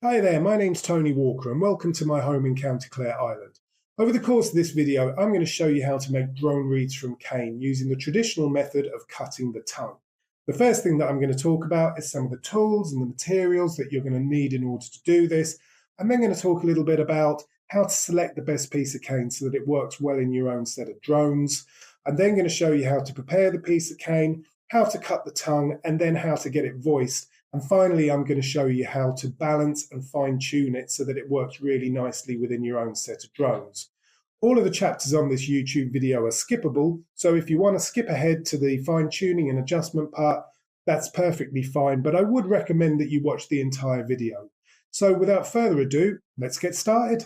Hi there, my name's Tony Walker and welcome to my home in County Clare, Ireland. Over the course of this video, I'm going to show you how to make drone reeds from cane using the traditional method of cutting the tongue. The first thing that I'm going to talk about is some of the tools and the materials that you're going to need in order to do this. I'm then going to talk a little bit about how to select the best piece of cane so that it works well in your own set of drones. I'm then going to show you how to prepare the piece of cane, how to cut the tongue, and then how to get it voiced. And finally, I'm going to show you how to balance and fine tune it so that it works really nicely within your own set of drones. All of the chapters on this YouTube video are skippable, so if you want to skip ahead to the fine tuning and adjustment part, that's perfectly fine, but I would recommend that you watch the entire video. So without further ado, let's get started.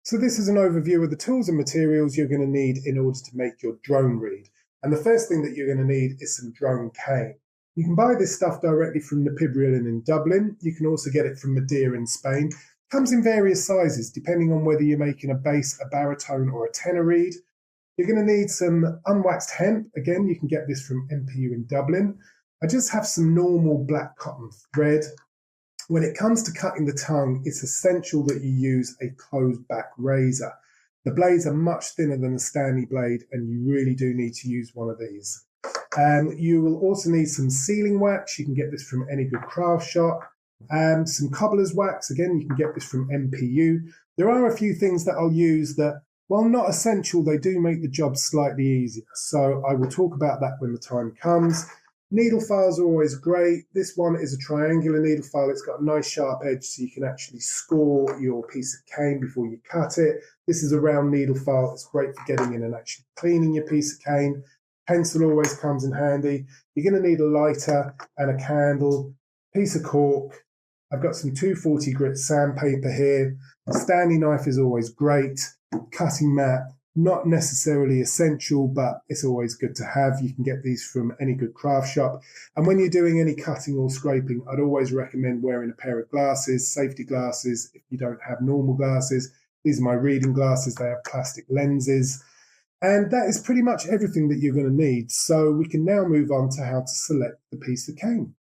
So this is an overview of the tools and materials you're going to need in order to make your drone reed. And the first thing that you're going to need is some drone cane. You can buy this stuff directly from Napibriolin in Dublin. You can also get it from Madeira in Spain. It comes in various sizes, depending on whether you're making a bass, a baritone, or a tenor reed. You're going to need some unwaxed hemp. Again, you can get this from MPM in Dublin. I just have some normal black cotton thread. When it comes to cutting the tongue, it's essential that you use a closed back razor. The blades are much thinner than a Stanley blade, and you really do need to use one of these. You will also need some sealing wax. You can get this from any good craft shop. Some cobbler's wax. Again, you can get this from MPU. There are a few things that I'll use that, while not essential, they do make the job slightly easier. So I will talk about that when the time comes. Needle files are always great. This one is a triangular needle file. It's got a nice sharp edge so you can actually score your piece of cane before you cut it. This is a round needle file. It's great for getting in and actually cleaning your piece of cane. Pencil always comes in handy. You're going to need a lighter and a candle, piece of cork. I've got some 240 grit sandpaper here. A Stanley knife is always great. Cutting mat, not necessarily essential, but it's always good to have. You can get these from any good craft shop. And when you're doing any cutting or scraping, I'd always recommend wearing a pair of glasses, safety glasses, if you don't have normal glasses. These are my reading glasses. They have plastic lenses. And that is pretty much everything that you're going to need. So we can now move on to how to select the piece of cane.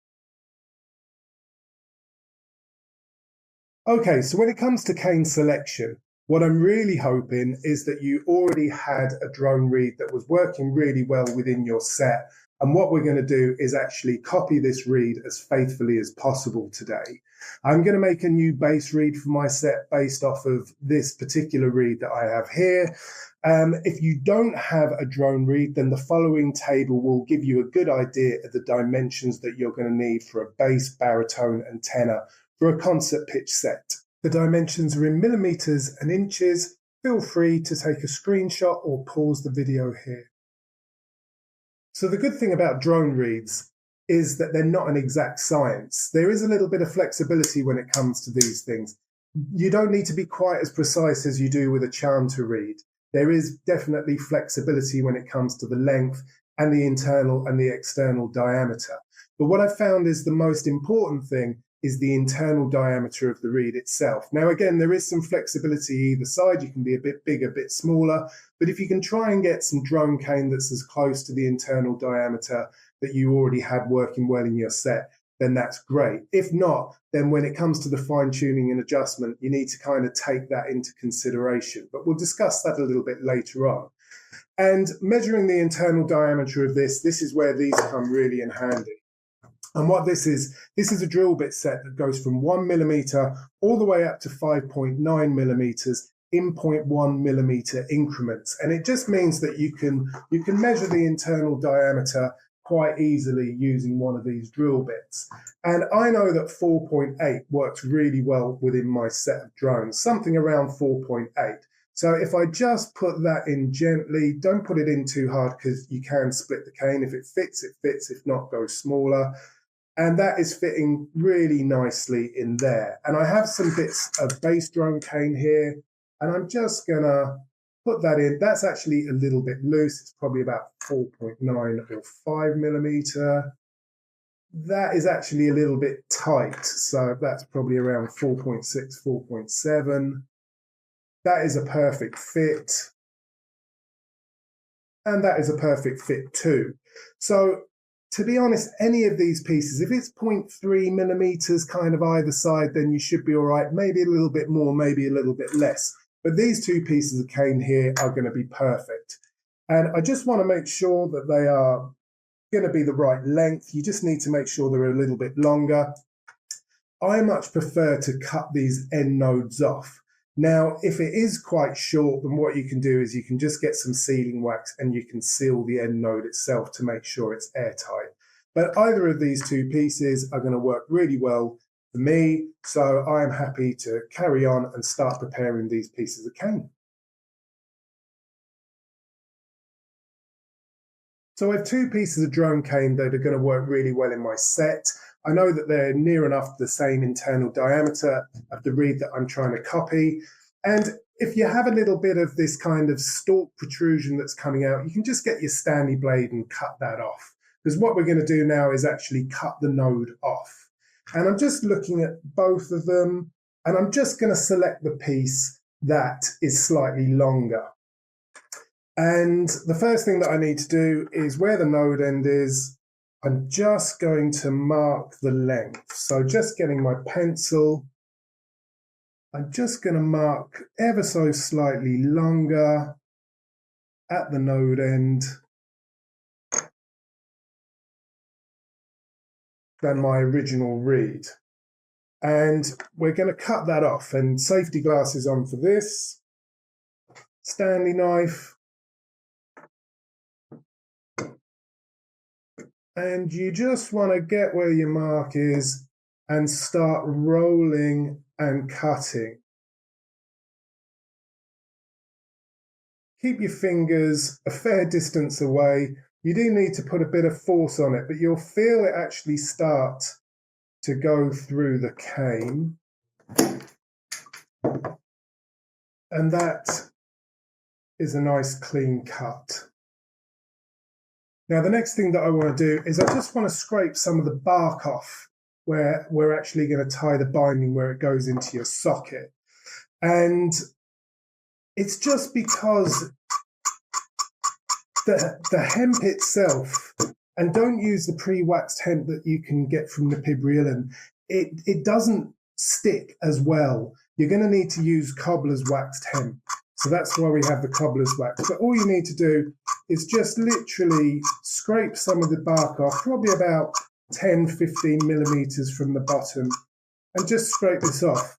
Okay, so when it comes to cane selection, what I'm really hoping is that you already had a drone reed that was working really well within your set. And what we're going to do is actually copy this reed as faithfully as possible today. I'm going to make a new bass reed for my set based off of this particular reed that I have here. If you don't have a drone reed, then the following table will give you a good idea of the dimensions that you're going to need for a bass, baritone, and tenor for a concert pitch set. The dimensions are in millimeters and inches. Feel free to take a screenshot or pause the video here. So the good thing about drone reeds is that they're not an exact science. There is a little bit of flexibility when it comes to these things. You don't need to be quite as precise as you do with a chanter reed. There is definitely flexibility when it comes to the length and the internal and the external diameter. But what I've found is the most important thing is the internal diameter of the reed itself. Now, again, there is some flexibility either side. You can be a bit bigger, a bit smaller, but if you can try and get some drone cane that's as close to the internal diameter that you already had working well in your set, then that's great. If not, then when it comes to the fine tuning and adjustment, you need to kind of take that into consideration, but we'll discuss that a little bit later on. And measuring the internal diameter of this is where these come really in handy. And what this is a drill bit set that goes from 1 millimeter all the way up to 5.9 millimeters in 0.1 millimeter increments. And it just means that you can measure the internal diameter quite easily using one of these drill bits. And I know that 4.8 works really well within my set of drones, something around 4.8. So if I just put that in gently, don't put it in too hard because you can split the cane. If it fits, it fits. If not, go smaller. And that is fitting really nicely in there. And I have some bits of bass drum cane here, and I'm just going to put that in. That's actually a little bit loose. It's probably about 4.9 or 5 millimeter. That is actually a little bit tight. So that's probably around 4.6, 4.7. That is a perfect fit. And that is a perfect fit too. So to be honest, any of these pieces, if it's 0.3 millimeters kind of either side, then you should be all right. Maybe a little bit more, maybe a little bit less. But these two pieces of cane here are going to be perfect. And I just want to make sure that they are going to be the right length. You just need to make sure they're a little bit longer. I much prefer to cut these end nodes off. Now, if it is quite short, then what you can do is you can just get some sealing wax and you can seal the end node itself to make sure it's airtight. But either of these two pieces are going to work really well for me, so I am happy to carry on and start preparing these pieces of cane. So I have two pieces of drone cane that are going to work really well in my set. I know that they're near enough the same internal diameter of the reed that I'm trying to copy. And if you have a little bit of this kind of stalk protrusion that's coming out, you can just get your Stanley blade and cut that off. Because what we're going to do now is actually cut the node off. And I'm just looking at both of them, and I'm just going to select the piece that is slightly longer. And the first thing that I need to do is where the node end is, I'm just going to mark the length. So just getting my pencil, I'm just going to mark ever so slightly longer at the node end than my original reed. And we're going to cut that off, and safety glasses on for this, Stanley knife. And you just want to get where your mark is and start rolling and cutting. Keep your fingers a fair distance away. You do need to put a bit of force on it, but you'll feel it actually start to go through the cane. And that is a nice clean cut. Now, the next thing that I want to do is I just want to scrape some of the bark off where we're actually going to tie the binding where it goes into your socket. And it's just because the hemp itself, and don't use the pre-waxed hemp that you can get from the Pibriellan, it doesn't stick as well. You're going to need to use cobbler's waxed hemp. So that's why we have the cobbler's wax. But all you need to do is just literally scrape some of the bark off, probably about 10, 15 millimeters from the bottom, and just scrape this off.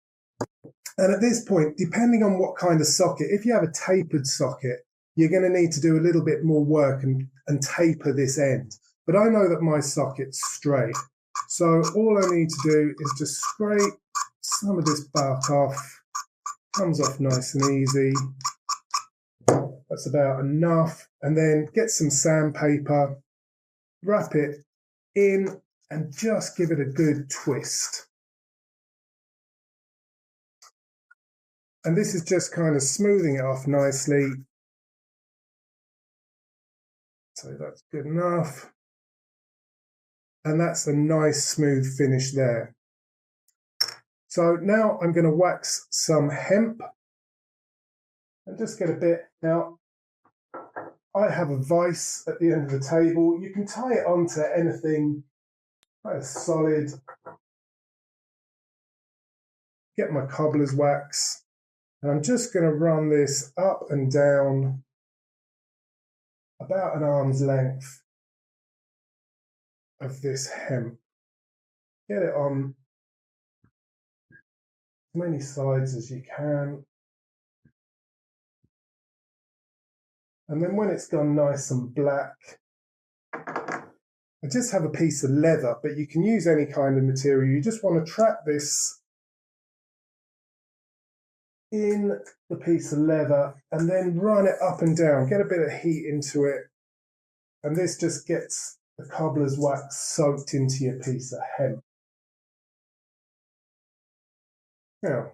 And at this point, depending on what kind of socket, if you have a tapered socket, you're going to need to do a little bit more work and taper this end. But I know that my socket's straight. So all I need to do is just scrape some of this bark off. Comes off nice and easy. That's about enough. And then get some sandpaper, wrap it in, and just give it a good twist. And this is just kind of smoothing it off nicely. So that's good enough. And that's a nice smooth finish there. So now I'm going to wax some hemp and just get a bit. Now, I have a vise at the end of the table. You can tie it onto anything that is solid. Get my cobbler's wax, and I'm just going to run this up and down about an arm's length of this hemp. Get it on as many sides as you can. And then when it's gone nice and black, I just have a piece of leather, but you can use any kind of material. You just want to trap this in the piece of leather and then run it up and down, get a bit of heat into it. And this just gets the cobbler's wax soaked into your piece of hemp. Now,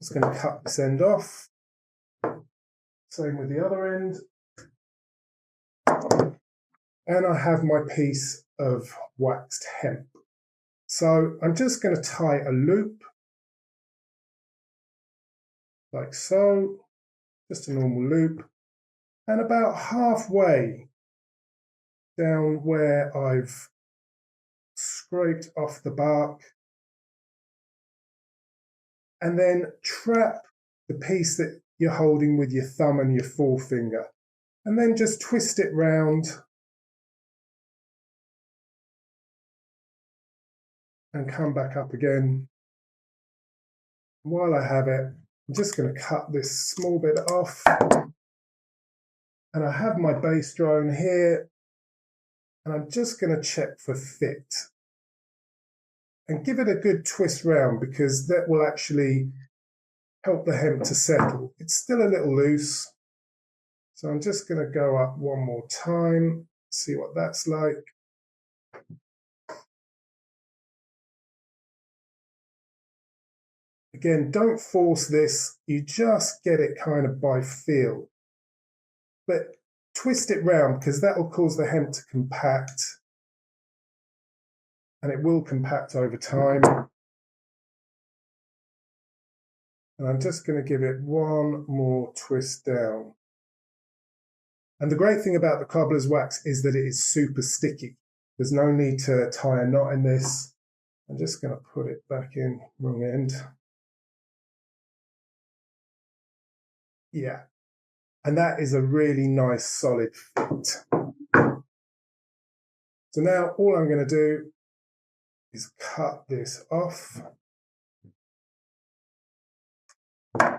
just going to cut this end off. Same with the other end. And I have my piece of waxed hemp. So I'm just going to tie a loop like so, just a normal loop. And about halfway down where I've scraped off the bark, and then trap the piece that you're holding with your thumb and your forefinger, and then just twist it round and come back up again. While I have it, I'm just going to cut this small bit off, and I have my base drone here, and I'm just going to check for fit and give it a good twist round, because that will actually help the hemp to settle. It's still a little loose, so I'm just going to go up one more time, see what that's like. Again, don't force this, you just get it kind of by feel. But twist it round, because that will cause the hemp to compact, and it will compact over time. And I'm just going to give it one more twist down. And the great thing about the cobbler's wax is that it is super sticky. There's no need to tie a knot in this. I'm just going to put it back in, wrong end. Yeah, and that is a really nice solid fit. So now all I'm going to do is cut this off. I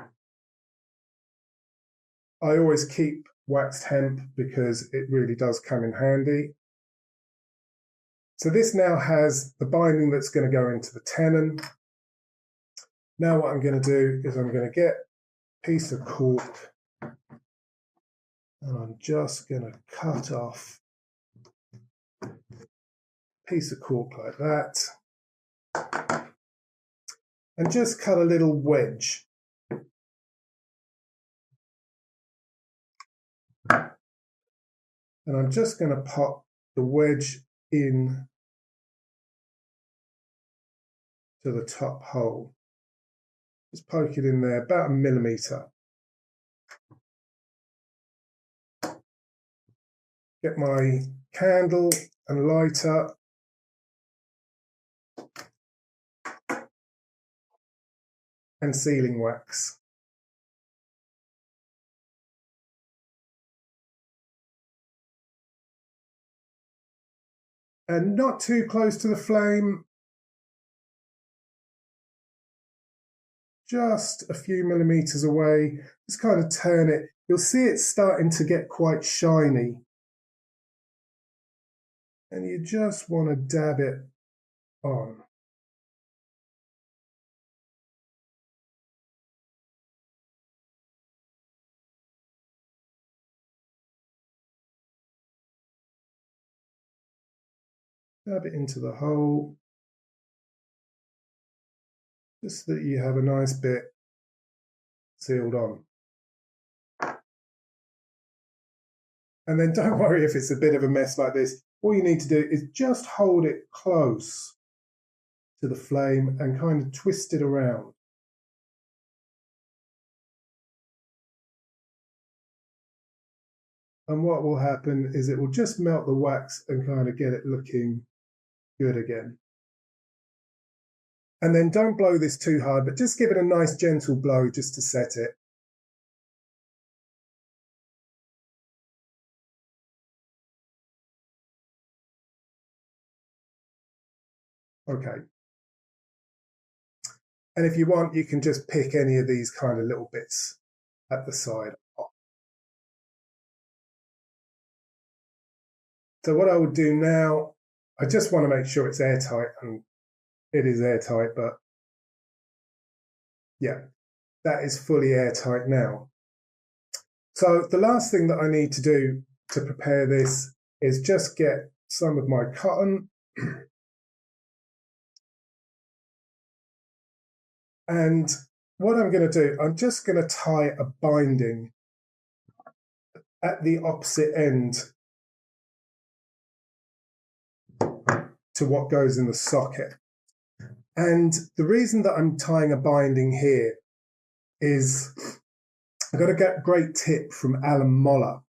always keep waxed hemp because it really does come in handy. So this now has the binding that's going to go into the tenon. Now what I'm going to do is I'm going to get a piece of cork, and I'm just going to cut off a piece of cork like that, and just cut a little wedge. And I'm just going to pop the wedge in to the top hole. Just poke it in there about 1 millimeter. Get my candle and lighter. And sealing wax. And not too close to the flame, just a few millimeters away. Just kind of turn it. You'll see it's starting to get quite shiny. And you just want to dab it on. Dab it into the hole, just so that you have a nice bit sealed on. And then don't worry if it's a bit of a mess like this. All you need to do is just hold it close to the flame and kind of twist it around. And what will happen is it will just melt the wax and kind of get it looking good again. And then don't blow this too hard, but just give it a nice gentle blow just to set it. Okay. And if you want, you can just pick any of these kind of little bits at the side. So what I would do now, I just want to make sure it's airtight, and it is airtight, but yeah, that is fully airtight now. So the last thing that I need to do to prepare this is just get some of my cotton and what I'm going to do, I'm just going to tie a binding at the opposite end to what goes in the socket. And the reason that I'm tying a binding here is I got a great tip from Alan Moller,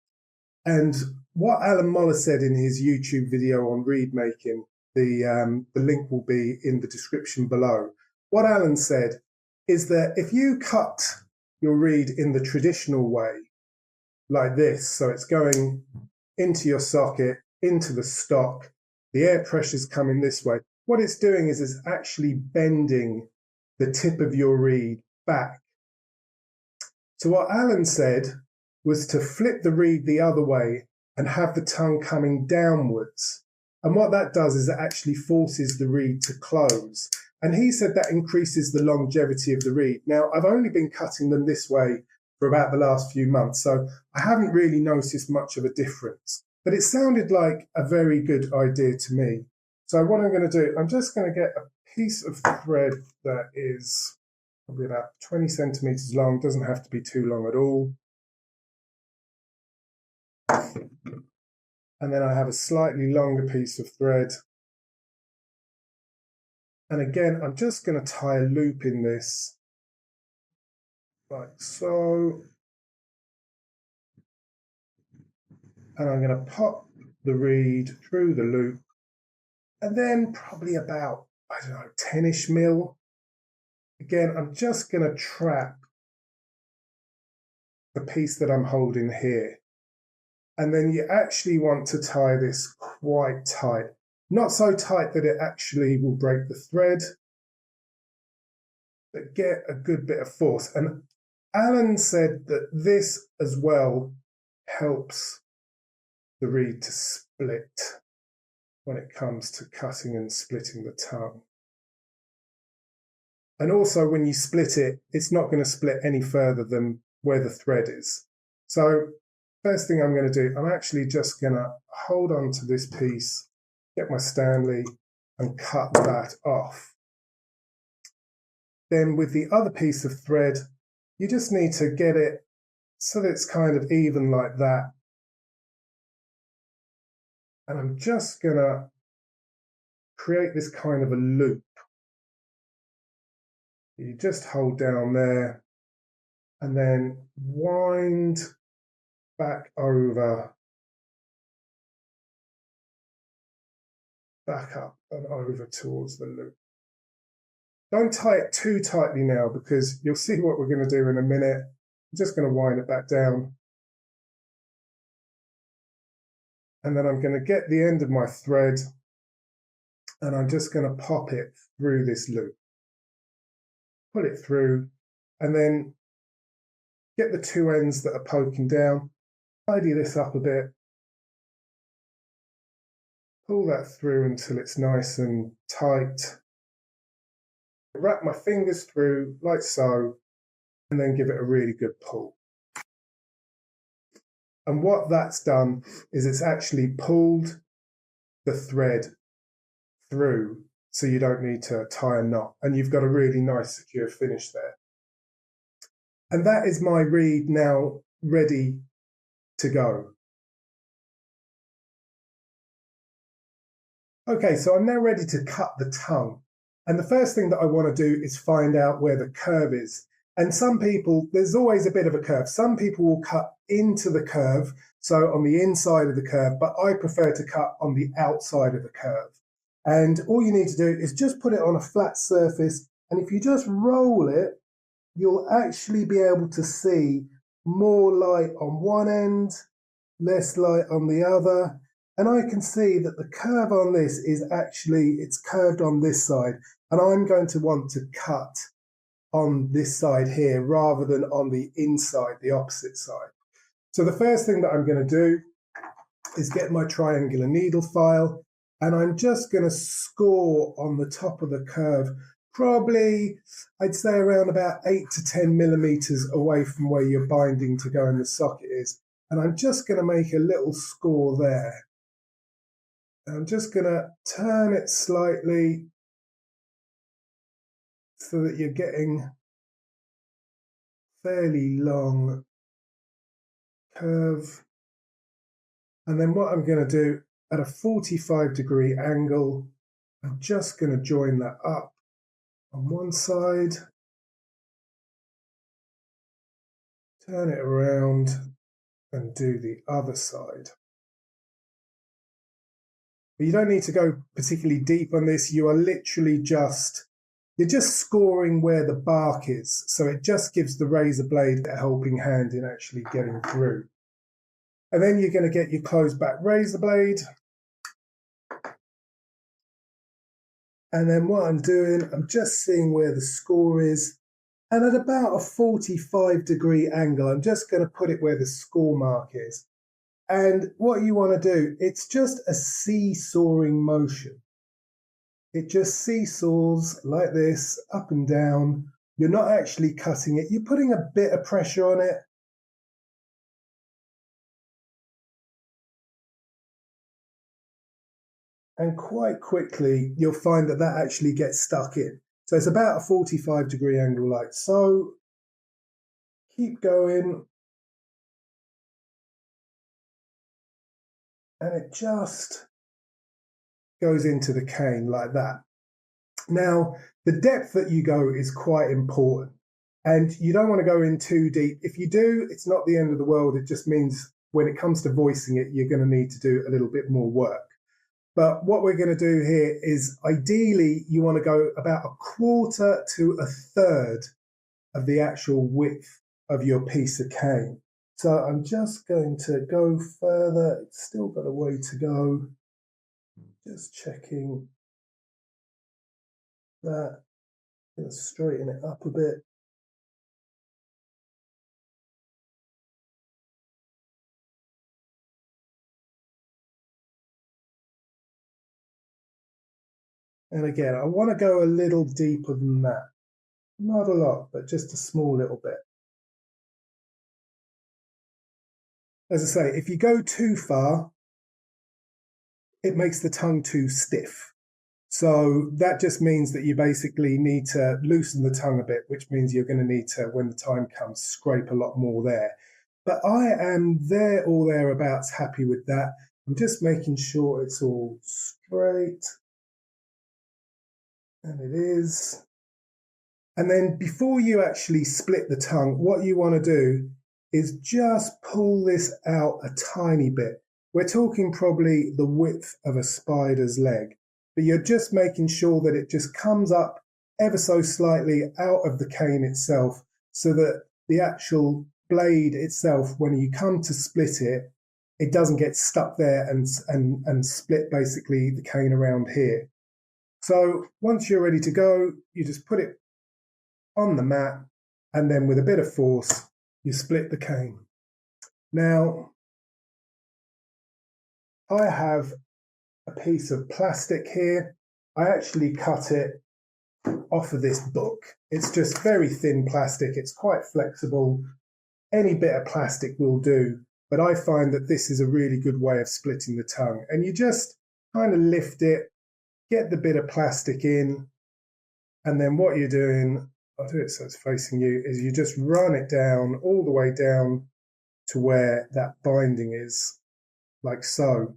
And what Alan Moller said in his YouTube video on reed making, the link will be in the description below. What Alan said is that if you cut your reed in the traditional way, like this, so it's going into your socket, into the stock, the air pressure's coming this way, what it's doing is it's actually bending the tip of your reed back. So what Alan said was to flip the reed the other way and have the tongue coming downwards. And what that does is it actually forces the reed to close. And he said that increases the longevity of the reed. Now, I've only been cutting them this way for about the last few months, so I haven't really noticed much of a difference. But it sounded like a very good idea to me. So what I'm going to do, I'm just going to get a piece of thread that is probably about 20 centimeters long, doesn't have to be too long at all. And then I have a slightly longer piece of thread. And again, I'm just going to tie a loop in this, like so. And I'm going to pop the reed through the loop. And then probably about, I don't know, 10-ish mil. Again, I'm just going to trap the piece that I'm holding here. And then you actually want to tie this quite tight. Not so tight that it actually will break the thread, but get a good bit of force. And Alan said that this as well helps the reed to split when it comes to cutting and splitting the tongue. And also when you split it, it's not going to split any further than where the thread is. So first thing I'm going to do, I'm actually just going to hold on to this piece, get my Stanley and cut that off. Then with the other piece of thread, you just need to get it so that it's kind of even like that. And I'm just going to create this kind of a loop. You just hold down there and then wind back over, back up and over towards the loop. Don't tie it too tightly now because you'll see what we're going to do in a minute. I'm just going to wind it back down. And then I'm going to get the end of my thread and I'm just going to pop it through this loop. Pull it through and then get the two ends that are poking down. Tidy this up a bit. Pull that through until it's nice and tight. Wrap my fingers through like so and then give it a really good pull. And what that's done is it's actually pulled the thread through so you don't need to tie a knot and you've got a really nice secure finish there. And that is my reed now ready to go. Okay, so I'm now ready to cut the tongue. And the first thing that I want to do is find out where the curve is. And some people, there's always a bit of a curve. Some people will cut into the curve, so on the inside of the curve, but I prefer to cut on the outside of the curve. And all you need to do is just put it on a flat surface. And if you just roll it, you'll actually be able to see more light on one end, less light on the other. And I can see that the curve on this is actually, it's curved on this side. And I'm going to want to cut on this side here rather than on the inside, the opposite side. So the first thing that I'm going to do is get my triangular needle file and I'm just going to score on the top of the curve, probably I'd say around about 8 to 10 millimeters away from where your binding to go in the socket is. And I'm just going to make a little score there. And I'm just going to turn it slightly so that you're getting fairly long curve. And then what I'm going to do at a 45-degree angle, I'm just going to join that up on one side, turn it around and do the other side. But you don't need to go particularly deep on this. You are literally you're just scoring where the bark is. So it just gives the razor blade a helping hand in actually getting through. And then you're going to get your closed back razor blade. And then what I'm doing, I'm just seeing where the score is. And at about a 45-degree angle, I'm just going to put it where the score mark is. And what you want to do, it's just a seesawing motion. It just seesaws like this, up and down. You're not actually cutting it. You're putting a bit of pressure on it. And quite quickly, you'll find that that actually gets stuck in. So it's about a 45-degree angle like so. Keep going. And it just goes into the cane like that. Now, the depth that you go is quite important. And you don't want to go in too deep. If you do, it's not the end of the world. It just means when it comes to voicing it, you're going to need to do a little bit more work. But what we're going to do here is ideally you want to go about 1/4 to 1/3 of the actual width of your piece of cane. So I'm just going to go further. It's still got a way to go. Just checking that. I'm going to straighten it up a bit. And again, I want to go a little deeper than that. Not a lot, but just a small little bit. As I say, if you go too far, it makes the tongue too stiff. So that just means that you basically need to loosen the tongue a bit, which means you're going to need to, when the time comes, scrape a lot more there. But I am there or thereabouts happy with that. I'm just making sure it's all straight. And it is. And then before you actually split the tongue, what you want to do is just pull this out a tiny bit. We're talking probably the width of a spider's leg, but you're just making sure that it just comes up ever so slightly out of the cane itself so that the actual blade itself, when you come to split it, it doesn't get stuck there and split basically the cane around here. So once you're ready to go, you just put it on the mat, and then with a bit of force, you split the cane. Now, I have a piece of plastic here. I actually cut it off of this book. It's just very thin plastic. It's quite flexible. Any bit of plastic will do, but I find that this is a really good way of splitting the tongue. And you just kind of lift it, get the bit of plastic in, and then what you're doing, I'll do it so it's facing you, is you just run it down all the way down to where that binding is, like so.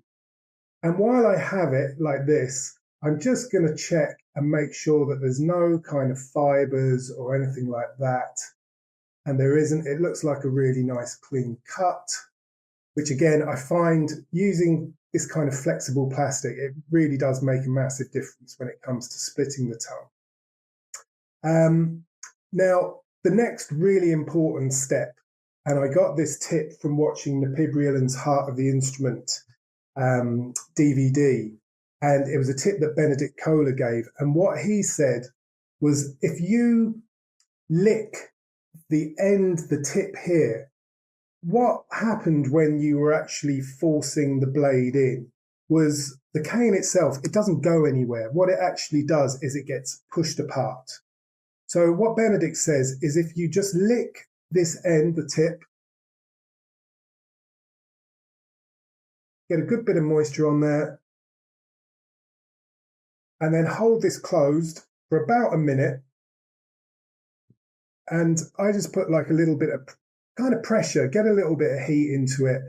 And while I have it like this, I'm just going to check and make sure that there's no kind of fibers or anything like that. And there isn't. It looks like a really nice clean cut, which again, I find using this kind of flexible plastic, it really does make a massive difference when it comes to splitting the tongue. Now, the next really important step, and I got this tip from watching Napibrialan's Heart of the Instrument DVD, and it was a tip that Benedict Kohler gave. And what he said was, if you lick the end, the tip here, what happened when you were actually forcing the blade in was the cane itself, it doesn't go anywhere. What it actually does is it gets pushed apart. So what Benedict says is if you just lick this end, the tip, get a good bit of moisture on there, and then hold this closed for about a minute. And I just put like a little bit of kind of pressure, get a little bit of heat into it.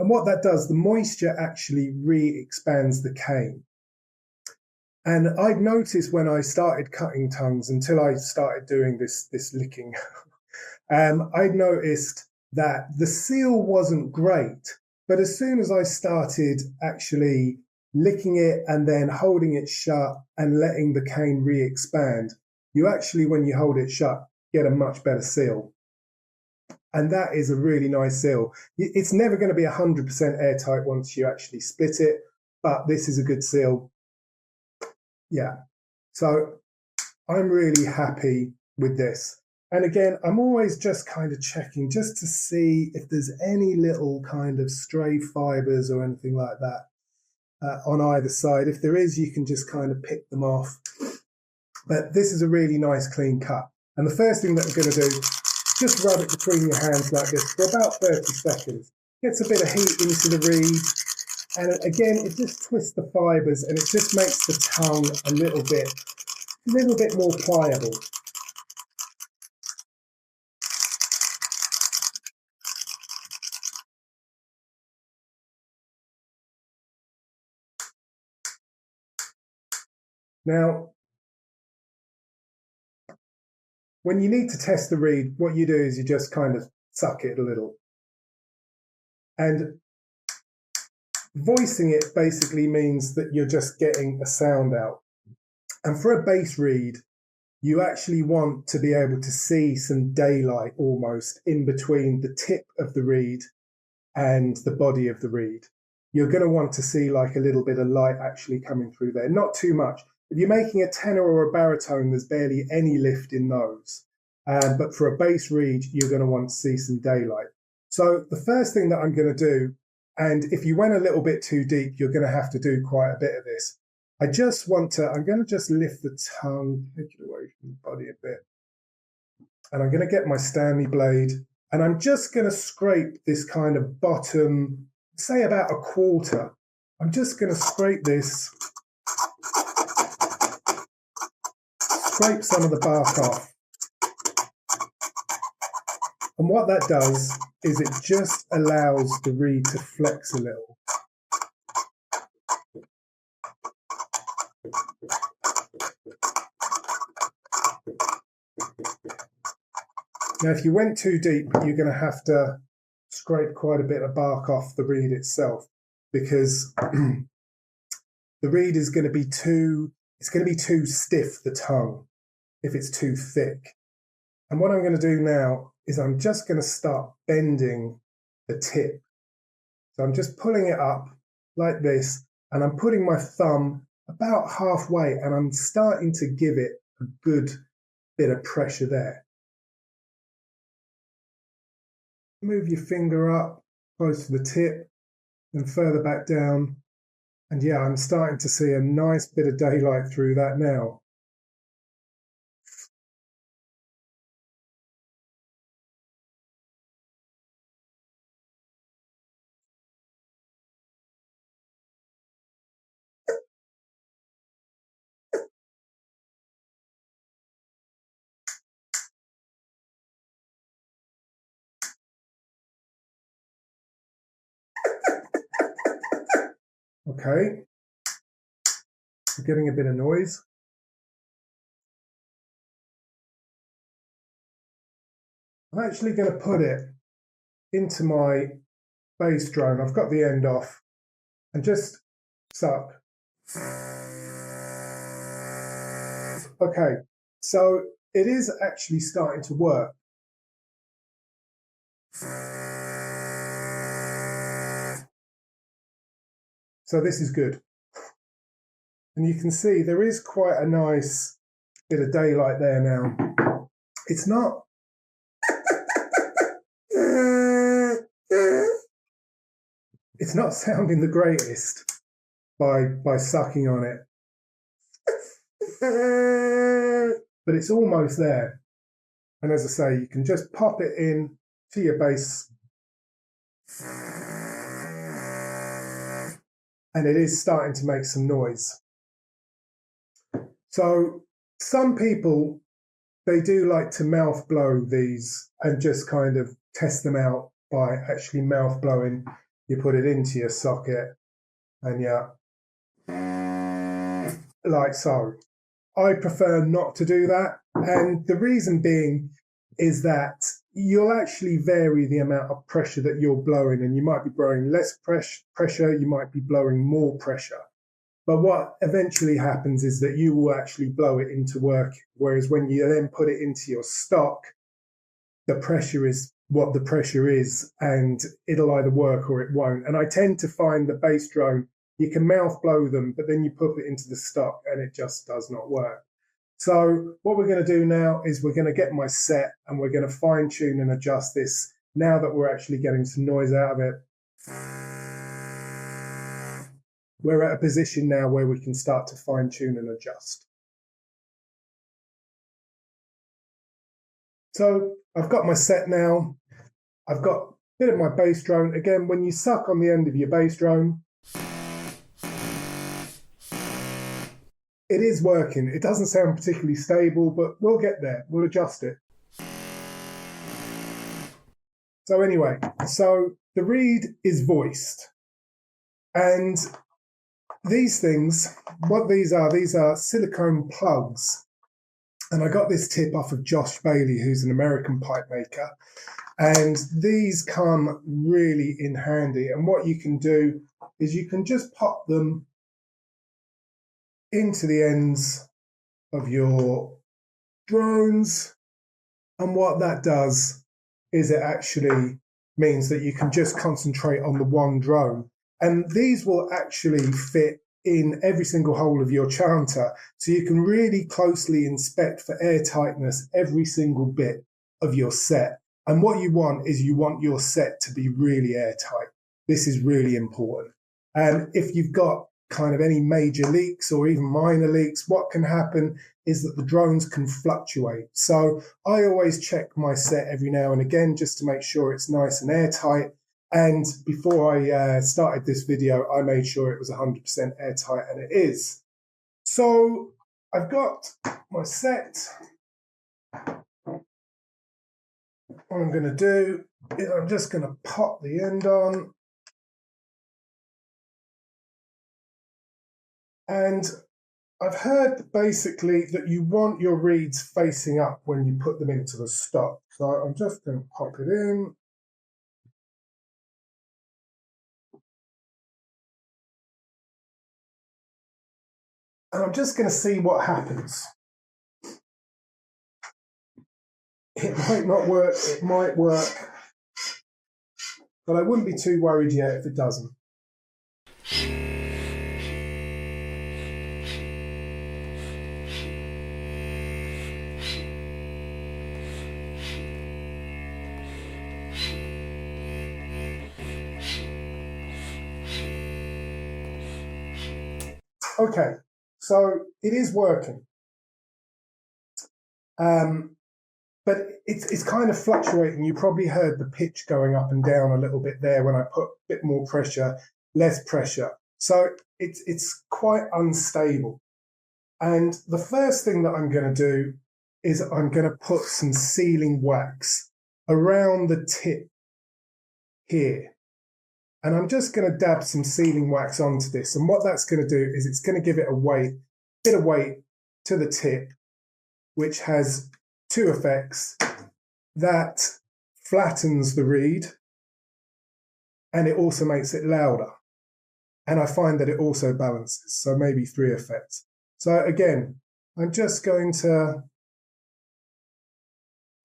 And what that does, the moisture actually re-expands the cane. And I'd noticed when I started cutting tongues, until I started doing this licking, I'd noticed that the seal wasn't great, but as soon as I started actually licking it and then holding it shut and letting the cane re-expand, you actually, when you hold it shut, get a much better seal. And that is a really nice seal. It's never going to be 100% airtight once you actually split it, but this is a good seal. Yeah. So I'm really happy with this. And again, I'm always just kind of checking just to see if there's any little kind of stray fibers or anything like that on either side. If there is, you can just kind of pick them off. But this is a really nice clean cut. And the first thing that we're going to do, just rub it between your hands like this for about 30 seconds. Gets a bit of heat into the reed. And again, it just twists the fibers and it just makes the tongue a little bit more pliable. Now, when you need to test the reed, what you do is you just kind of suck it a little. And voicing it basically means that you're just getting a sound out. And for a bass reed, you actually want to be able to see some daylight almost in between the tip of the reed and the body of the reed. You're going to want to see like a little bit of light actually coming through there, not too much. If you're making a tenor or a baritone, there's barely any lift in those. But for a bass reed, you're going to want to see some daylight. So the first thing that I'm going to do, and if you went a little bit too deep, you're going to have to do quite a bit of this. I'm going to just lift the tongue, take it away from the body a bit. And I'm going to get my Stanley blade, and I'm just going to scrape this kind of bottom, say about a quarter. I'm just going to scrape this, scrape some of the bark off. And what that does is it just allows the reed to flex a little. Now, if you went too deep, you're going to have to scrape quite a bit of bark off the reed itself, because the reed is going to be too stiff, the tongue, if it's too thick. And what I'm going to do now is I'm just going to start bending the tip. So I'm just pulling it up like this, and I'm putting my thumb about halfway, and I'm starting to give it a good bit of pressure there. Move your finger up close to the tip and further back down. And yeah, I'm starting to see a nice bit of daylight through that now. Okay, we're getting a bit of noise. I'm actually going to put it into my bass drone. I've got the end off, and just suck. Okay, so it is actually starting to work. So this is good. And you can see there is quite a nice bit of daylight there now. It's not it's not sounding the greatest by sucking on it. But it's almost there. And as I say, you can just pop it in to your bass. And it is starting to make some noise. So some people, they do like to mouth blow these and just kind of test them out by actually mouth blowing. You put it into your socket and yeah, like so. I prefer not to do that. And the reason being is that you'll actually vary the amount of pressure that you're blowing, and you might be blowing less pressure, you might be blowing more pressure. But what eventually happens is that you will actually blow it into work, whereas when you then put it into your stock, the pressure is what the pressure is, and it'll either work or it won't. And I tend to find the bass drone, you can mouth blow them, but then you put it into the stock and it just does not work. So what we're going to do now is we're going to get my set and we're going to fine tune and adjust this now that we're actually getting some noise out of it. We're at a position now where we can start to fine tune and adjust. So I've got my set now. I've got a bit of my bass drone. Again, when you suck on the end of your bass drone, it is working. It doesn't sound particularly stable, but we'll get there. We'll adjust it. So anyway, so the reed is voiced. And these things, what these are silicone plugs. And I got this tip off of Josh Bailey, who's an American pipe maker. And these come really in handy. And what you can do is you can just pop them into the ends of your drones. And what that does is it actually means that you can just concentrate on the one drone. And these will actually fit in every single hole of your chanter. So you can really closely inspect for air tightness every single bit of your set. And what you want is you want your set to be really airtight. This is really important. And if you've got kind of any major leaks or even minor leaks, what can happen is that the drones can fluctuate. So I always check my set every now and again just to make sure it's nice and airtight. And before I started this video, I made sure it was 100% airtight, and it is. So I've got my set. What I'm going to do is I'm just going to pop the end on. And I've heard basically that you want your reeds facing up when you put them into the stock. So I'm just going to pop it in. And I'm just going to see what happens. It might not work, it might work, but I wouldn't be too worried yet if it doesn't. Okay, so it is working. But it's kind of fluctuating. You probably heard the pitch going up and down a little bit there when I put a bit more pressure, less pressure. So it's quite unstable. And the first thing that I'm going to do is I'm going to put some sealing wax around the tip here. And I'm just going to dab some sealing wax onto this. And what that's going to do is it's going to give it a bit of weight to the tip, which has two effects. That flattens the reed and it also makes it louder. And I find that it also balances. So maybe three effects. So again, I'm just going to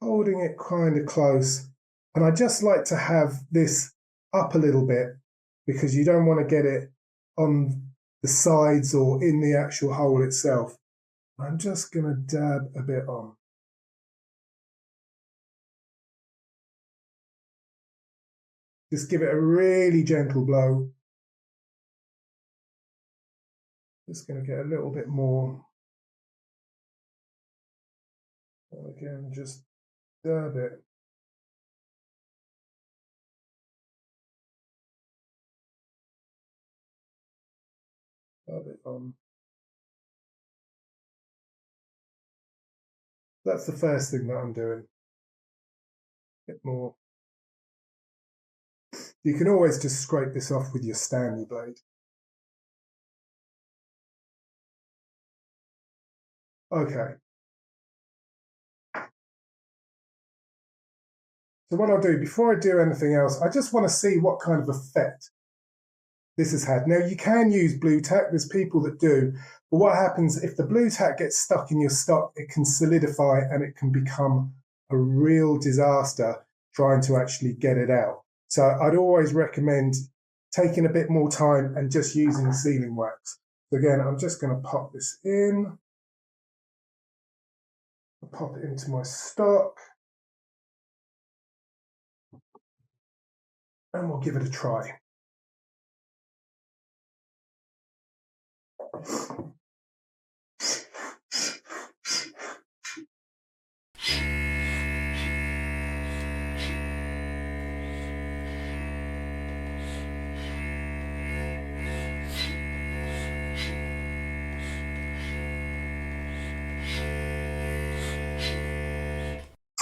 holding it kind of close. And I just like to have this up a little bit because you don't want to get it on the sides or in the actual hole itself. I'm just going to dab a bit on. Just give it a really gentle blow. Just going to get a little bit more. And again, just dab it. Dab it on. That's the first thing that I'm doing. A bit more. You can always just scrape this off with your Stanley blade. Okay. So what I'll do, before I do anything else, I just want to see what kind of effect this has had. Now, you can use blue tack. There's people that do. But what happens if the blue tack gets stuck in your stock, it can solidify and it can become a real disaster trying to actually get it out. So I'd always recommend taking a bit more time and just using sealing wax. So again, I'm just going to pop this in. I'll pop it into my stock. And we'll give it a try.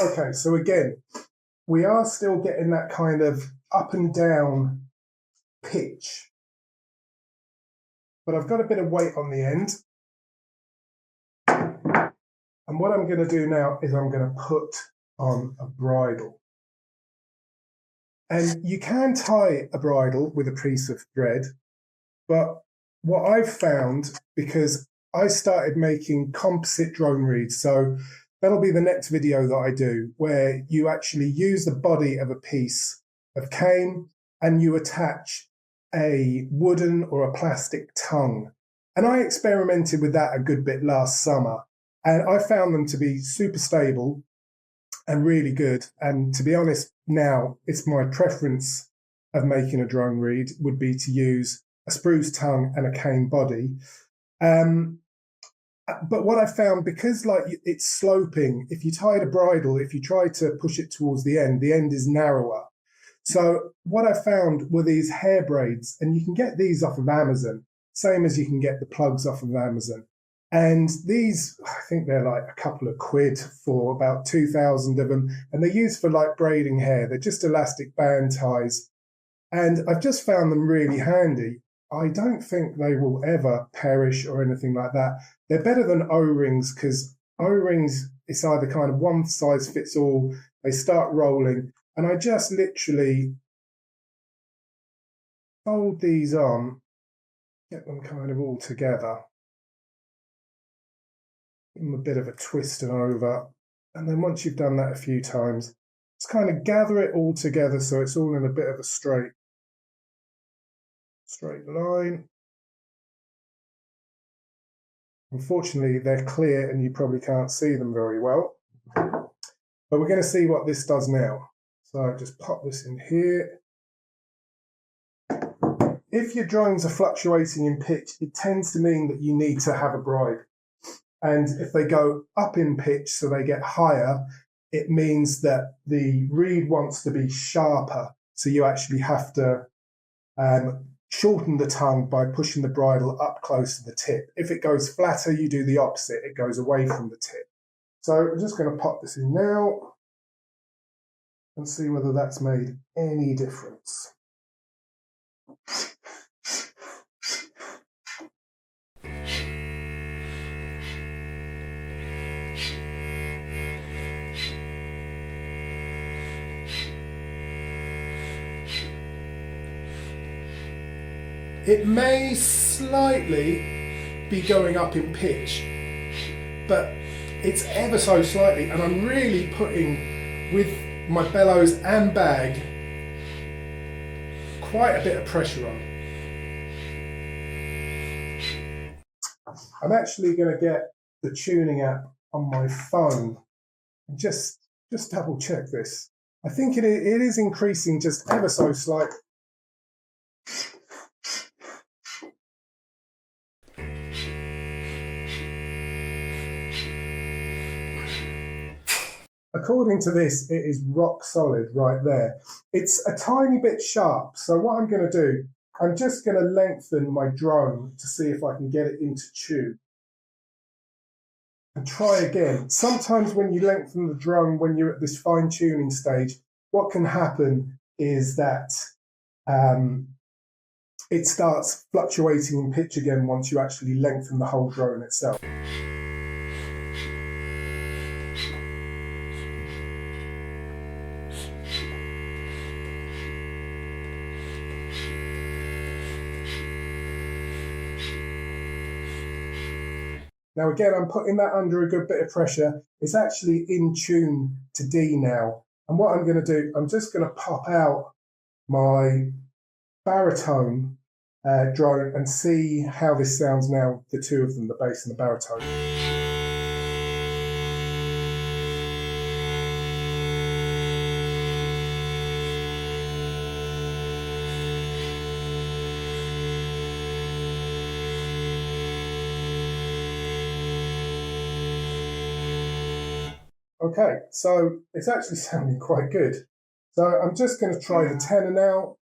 Okay, so again, we are still getting that kind of up and down pitch, but I've got a bit of weight on the end. And what I'm going to do now is I'm going to put on a bridle. And you can tie a bridle with a piece of thread, but what I've found, because I started making composite drone reeds, so that'll be the next video that I do, where you actually use the body of a piece of cane and you attach a wooden or a plastic tongue. And I experimented with that a good bit last summer, and I found them to be super stable and really good. And to be honest, now it's my preference of making a drone reed would be to use a spruce tongue and a cane body. But what I found, because like it's sloping, if you tied a bridle, if you try to push it towards the end is narrower. So what I found were these hair braids, and you can get these off of Amazon, same as you can get the plugs off of Amazon. And these, I think they're like a couple of quid for about 2,000 of them. And they're used for like braiding hair. They're just elastic band ties. And I've just found them really handy. I don't think they will ever perish or anything like that. They're better than O-rings, because O-rings, it's either kind of one size fits all. They start rolling. And I just literally fold these on, get them kind of all together. Give them a bit of a twist and over. And then once you've done that a few times, just kind of gather it all together so it's all in a bit of a straight line. Unfortunately, they're clear and you probably can't see them very well. But we're going to see what this does now. So just pop this in here. If your drones are fluctuating in pitch, it tends to mean that you need to have a bride. And if they go up in pitch, so they get higher, it means that the reed wants to be sharper. So you actually have to shorten the tongue by pushing the bridle up close to the tip. If it goes flatter, you do the opposite. It goes away from the tip. So I'm just going to pop this in now and see whether that's made any difference. It may slightly be going up in pitch, but it's ever so slightly, and I'm really putting, with my bellows and bag, quite a bit of pressure on. I'm actually going to get the tuning app on my phone and just double check this. I think it is increasing just ever so slightly. According to this, it is rock solid right there. It's a tiny bit sharp. So what I'm going to do, I'm just going to lengthen my drone to see if I can get it into tune. And try again. Sometimes when you lengthen the drone, when you're at this fine tuning stage, what can happen is that it starts fluctuating in pitch again once you actually lengthen the whole drone itself. Now again, I'm putting that under a good bit of pressure. It's actually in tune to D now. And what I'm going to do, I'm just going to pop out my baritone drone and see how this sounds now, the two of them, the bass and the baritone. Okay, so it's actually sounding quite good. So I'm just going to try the tenor now.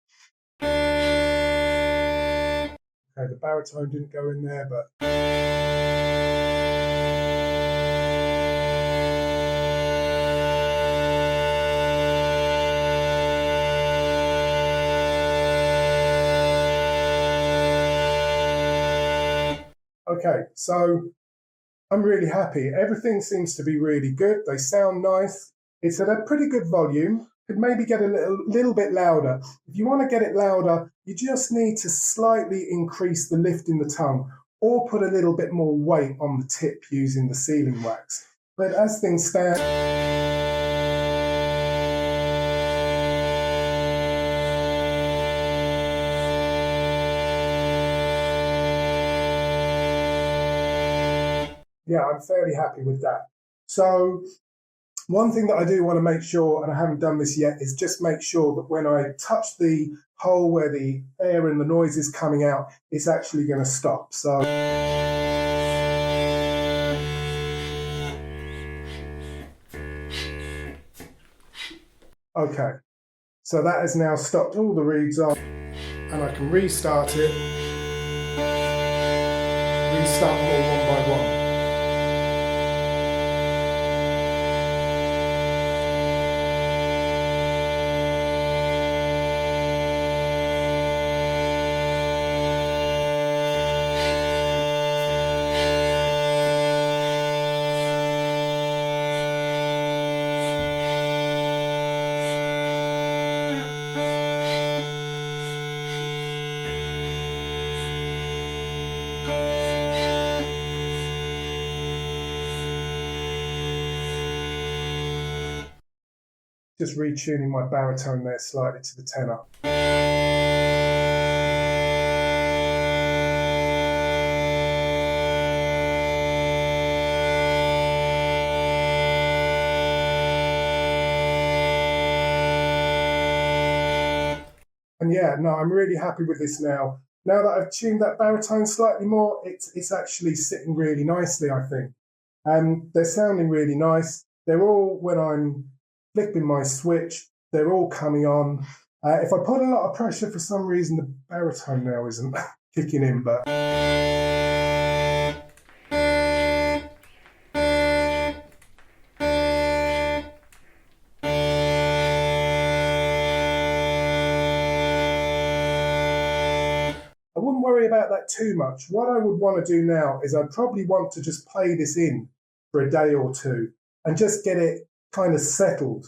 Okay, the baritone didn't go in there, but... Okay, so I'm really happy. Everything seems to be really good. They sound nice. It's at a pretty good volume. Could maybe get a little bit louder. If you want to get it louder, you just need to slightly increase the lift in the tongue or put a little bit more weight on the tip using the sealing wax. But as things stand... yeah, I'm fairly happy with that. So one thing that I do want to make sure, and I haven't done this yet, is just make sure that when I touch the hole where the air and the noise is coming out, it's actually going to stop. So okay, so that has now stopped all the reeds off, and I can restart it, restart them all one by one. Just retuning my baritone there slightly to the tenor. And yeah, no, I'm really happy with this now. Now that I've tuned that baritone slightly more, it's actually sitting really nicely, I think. They're sounding really nice. They're all, when I'm flipping my switch, they're all coming on. If I put a lot of pressure, for some reason the baritone now isn't kicking in, but... I wouldn't worry about that too much. What I would want to do now is I'd probably want to just play this in for a day or two and just get it kind of settled.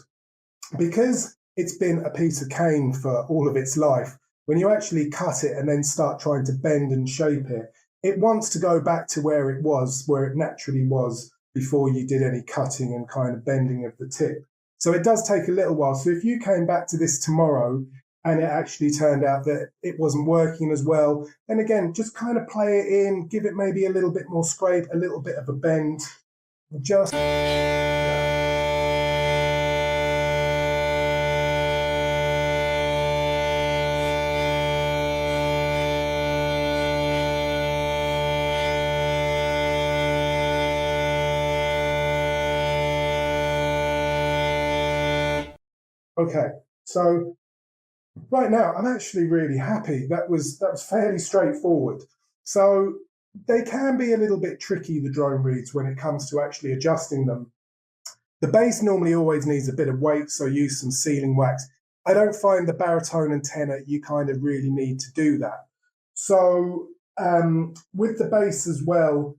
Because it's been a piece of cane for all of its life, when you actually cut it and then start trying to bend and shape it, it wants to go back to where it was, where it naturally was before you did any cutting and kind of bending of the tip. So it does take a little while. So if you came back to this tomorrow and it actually turned out that it wasn't working as well, then again, just kind of play it in, give it maybe a little bit more scrape, a little bit of a bend, just... Okay, so right now I'm actually really happy. That was fairly straightforward. So they can be a little bit tricky, the drone reeds, when it comes to actually adjusting them. The bass normally always needs a bit of weight, so use some sealing wax. I don't find the baritone and tenor, you kind of really need to do that. So with the bass as well,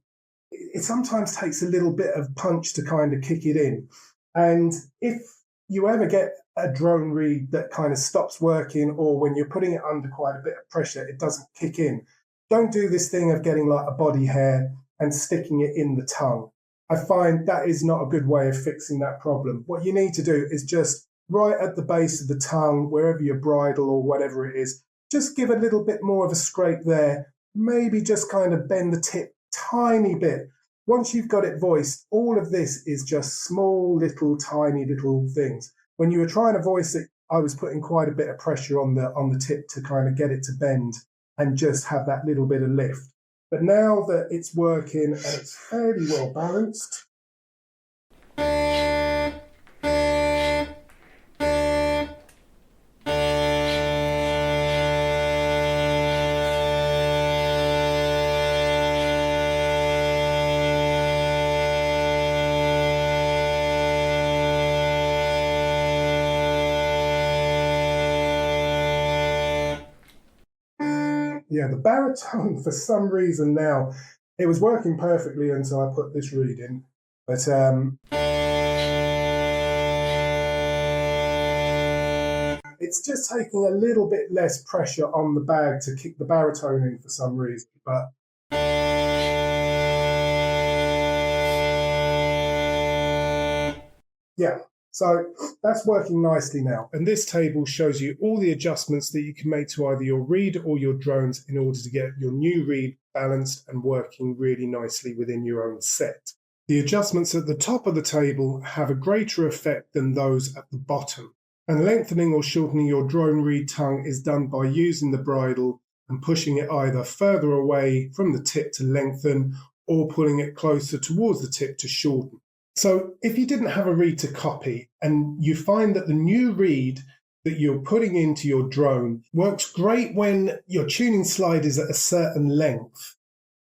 it sometimes takes a little bit of punch to kind of kick it in. And if you ever get a drone reed that kind of stops working, or when you're putting it under quite a bit of pressure, it doesn't kick in, don't do this thing of getting like a body hair. and sticking it in the tongue. I find that is not a good way of fixing that problem. What you need to do is just right at the base of the tongue, wherever your bridle or whatever it is, just give a little bit more of a scrape there. Maybe just kind of bend the tip tiny bit. Once you've got it voiced, all of this is just small, little, tiny little things. When you were trying to voice it, I was putting quite a bit of pressure on the tip to kind of get it to bend and just have that little bit of lift. But now that it's working and it's fairly well balanced, yeah, the baritone, for some reason now, it was working perfectly until I put this reed in. But it's just taking a little bit less pressure on the bag to kick the baritone in for some reason. But yeah, so that's working nicely now. And this table shows you all the adjustments that you can make to either your reed or your drones in order to get your new reed balanced and working really nicely within your own set. The adjustments at the top of the table have a greater effect than those at the bottom. And lengthening or shortening your drone reed tongue is done by using the bridle and pushing it either further away from the tip to lengthen or pulling it closer towards the tip to shorten. So if you didn't have a reed to copy and you find that the new reed that you're putting into your drone works great when your tuning slide is at a certain length,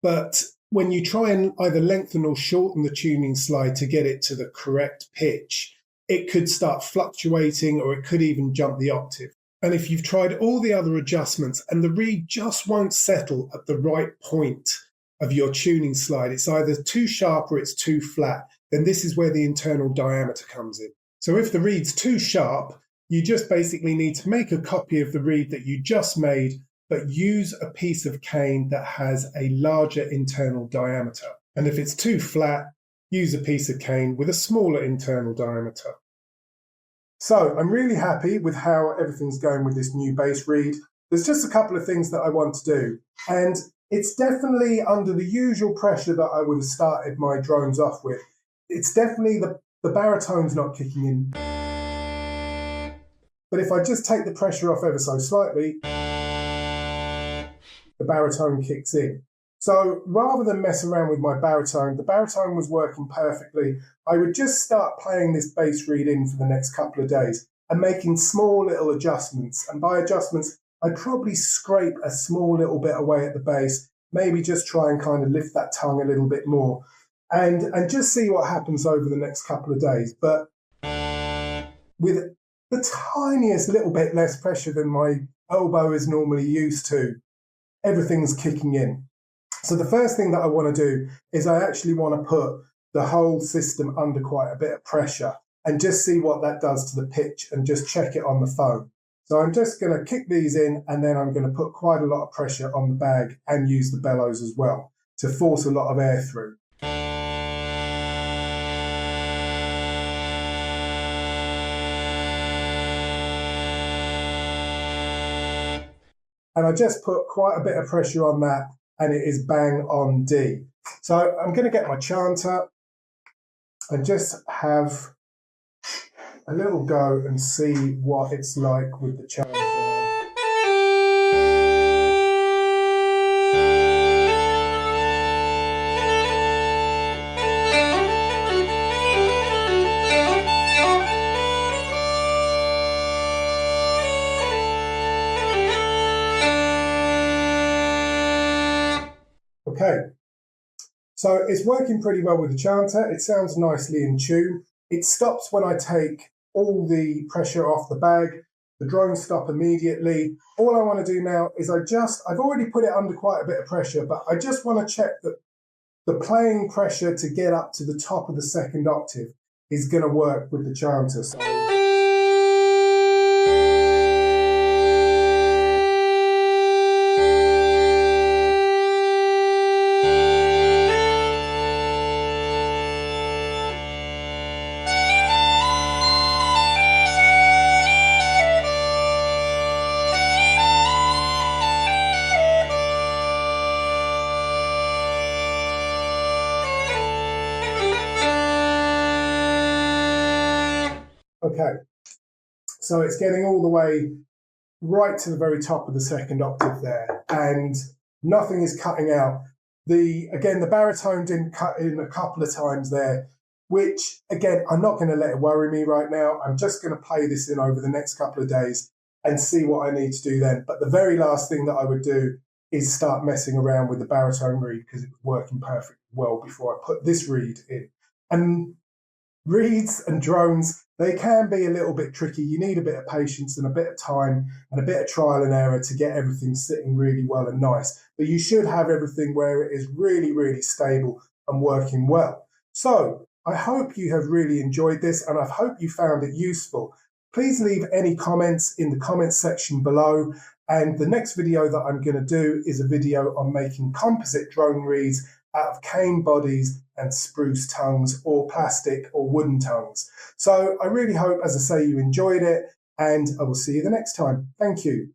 but when you try and either lengthen or shorten the tuning slide to get it to the correct pitch, it could start fluctuating or it could even jump the octave. And if you've tried all the other adjustments and the reed just won't settle at the right point of your tuning slide, it's either too sharp or it's too flat, then this is where the internal diameter comes in. So if the reed's too sharp, you just basically need to make a copy of the reed that you just made, but use a piece of cane that has a larger internal diameter. And if it's too flat, use a piece of cane with a smaller internal diameter. So I'm really happy with how everything's going with this new bass reed. There's just a couple of things that I want to do. And it's definitely under the usual pressure that I would have started my drones off with. It's definitely the baritone's not kicking in. But if I just take the pressure off ever so slightly, the baritone kicks in. So rather than mess around with my baritone, the baritone was working perfectly. I would just start playing this bass reed in for the next couple of days and making small little adjustments. And by adjustments, I'd probably scrape a small little bit away at the bass, maybe just try and kind of lift that tongue a little bit more and just see what happens over the next couple of days. But with the tiniest little bit less pressure than my elbow is normally used to, everything's kicking in. So the first thing that I want to do is I actually want to put the whole system under quite a bit of pressure and just see what that does to the pitch and just check it on the phone. So I'm just going to kick these in and then I'm going to put quite a lot of pressure on the bag and use the bellows as well to force a lot of air through. And I just put quite a bit of pressure on that and it is bang on D. So I'm going to get my chanter and just have a little go and see what it's like with the chanter. Okay, so it's working pretty well with the chanter. It sounds nicely in tune. It stops when I take all the pressure off the bag. The drones stop immediately. All I want to do now is I've already put it under quite a bit of pressure, but I just want to check that the playing pressure to get up to the top of the second octave is going to work with the chanter. So Okay, so it's getting all the way right to the very top of the second octave there, and nothing is cutting out. Again, the baritone didn't cut in a couple of times there, which again, I'm not going to let it worry me right now. I'm just going to play this in over the next couple of days and see what I need to do then. But the very last thing that I would do is start messing around with the baritone reed, because it was working perfectly well before I put this reed in. And reeds and drones, they can be a little bit tricky. You need a bit of patience and a bit of time and a bit of trial and error to get everything sitting really well and nice. But you should have everything where it is really, really stable and working well. So I hope you have really enjoyed this, and I hope you found it useful. Please leave any comments in the comments section below. And the next video that I'm going to do is a video on making composite drone reeds out of cane bodies and spruce tongues, or plastic or wooden tongues. So I really hope, as I say, you enjoyed it, and I will see you the next time. Thank you.